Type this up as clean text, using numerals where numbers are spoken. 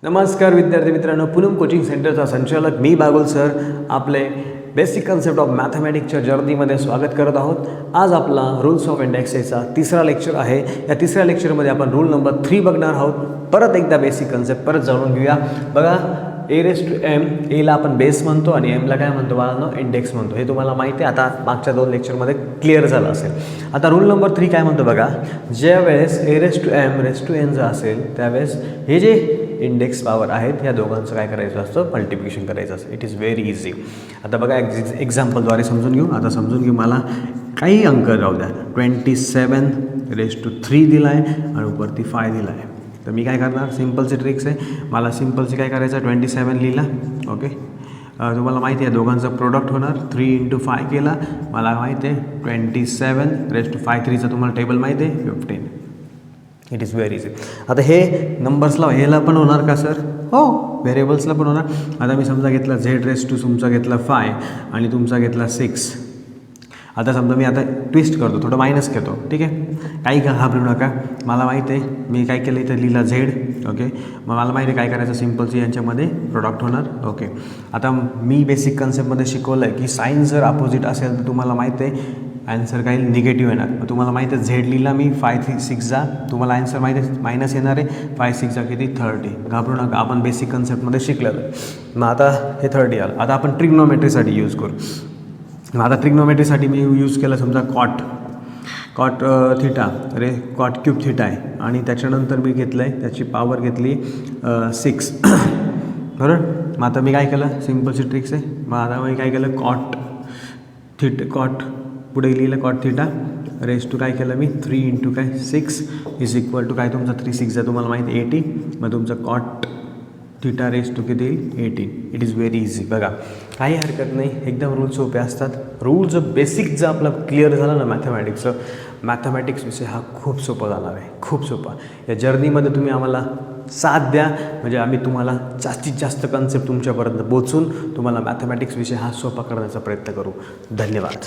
नमस्कार विद्यार्थी मित्रांनो, पूनम कोचिंग सेंटरचा संचालक मी बागुल सर आपले बेसिक कन्सेप्ट ऑफ मॅथमॅटिक्सच्या जर्नीमध्ये स्वागत करत आहोत। आज आपला रूल्स ऑफ इंडेक्सेसचा तिसरा लेक्चर आहे। या तिसऱ्या लेक्चरमध्ये आपण रूल नंबर 3 बघणार आहोत। परत एकदा बेसिक कन्सेप्ट परत जाणून घेऊया। बघा, a रेज टू m, एला आपण बेस म्हणतो आणि एमला काय म्हणतो बाळांनो, इंडेक्स म्हणतो। हे तुम्हाला माहिती आहे, आता मागच्या दोन लेक्चरमध्ये क्लिअर झालं असेल। आता रूल नंबर 3 काय म्हणतो बघा, ज्यावेळेस a raise to m raise to n जर असेल त्यावेळेस हे जे इंडेक्स पॉवर आहेत ह्या दोघांचं काय करायचं असतं, मल्टिप्लिकेशन करायचं असतं। It is very easy. आता बघा एक्झाम्पलद्वारे समजून घेऊ। आता समजून घेऊ, मला काही अंक राहू द्या, 27 रेज टू 3 दिला आहे आणि वरती 5 दिला आहे। तर मी काय करणार, सिम्पलची ट्रिक्स आहे, मला सिम्पलची काय करायचं, 27 लिहिला, ओके। तुम्हाला माहिती आहे दोघांचं प्रोडक्ट होणार, 3 × 5 केला, मला माहिती आहे 27 रेज टू 5, 3चं तुम्हाला टेबल माहिती आहे 15। It is very easy. आता हे नंबर्सला ह्याला पण होणार का सर? हो, व्हेरिएबल्सला पण होणार। आता मी समजा घेतला z रेज टू तुमचा घेतला 5 आणि तुमचा घेतला 6। आता समजा मी आता ट्विस्ट करतो, थोडं मायनस घेतो, ठीक आहे, काही घाबरू नका। मला माहिती आहे मी काय केलं, इथं लिहिला z, ओके। मग मला माहिती आहे काय करायचं, सिम्पलची यांच्यामध्ये प्रोडक्ट होणार, ओके। आता मी बेसिक कन्सेप्टमध्ये शिकवलं आहे की साईन जर अपोजिट असेल तर तुम्हाला माहिती आहे ॲन्सर काही निगेटिव्ह येणार। मग तुम्हाला माहिती आहे झेड लिहिला मी 5 6 जा, तुम्हाला ॲन्सर माहिती आहे मायनस येणार आहे, 5 6 जा किती 30। घाबरू नका, आपण बेसिक कन्सेप्टमध्ये शिकलेलं आहे। मग आता हे 30 आलं। आता आपण ट्रिग्नोमेट्रीसाठी यूज करू। मग आता ट्रिग्नोमेट्रीसाठी मी यूज केलं समजा cot theta, cot cube theta आहे आणि त्याच्यानंतर मी घेतलं आहे त्याची पॉवर घेतली 6, बरोबर। मग आता मी काय केलं, सिम्पलची ट्रिक्स आहे। मग आता मी काय केलं, कॉट पुढे लिहिलं कॉट थिटा रेज टू काय केलं मी 3 × काय 6 इज इक्वल टू काय तुमचा 3 6 जा तुम्हाला माहिती 80। मग तुमचं कॉट थिटा रेज टू किती येईल 18। It is very easy. बघा, काही हरकत नाही, एकदम रूल सोपे असतात। रूल जर बेसिक जर आपलं क्लिअर झालं ना मॅथमॅटिक्स विषय हा खूप सोपा जाणार आहे, खूप सोपा। या जर्नीमध्ये तुम्ही आम्हाला साथ द्या, म्हणजे आम्ही तुम्हाला जास्तीत जास्त कन्सेप्ट तुमच्यापर्यंत पोचून तुम्हाला मॅथमॅटिक्स विषय हा सोपा करण्याचा प्रयत्न करू। धन्यवाद।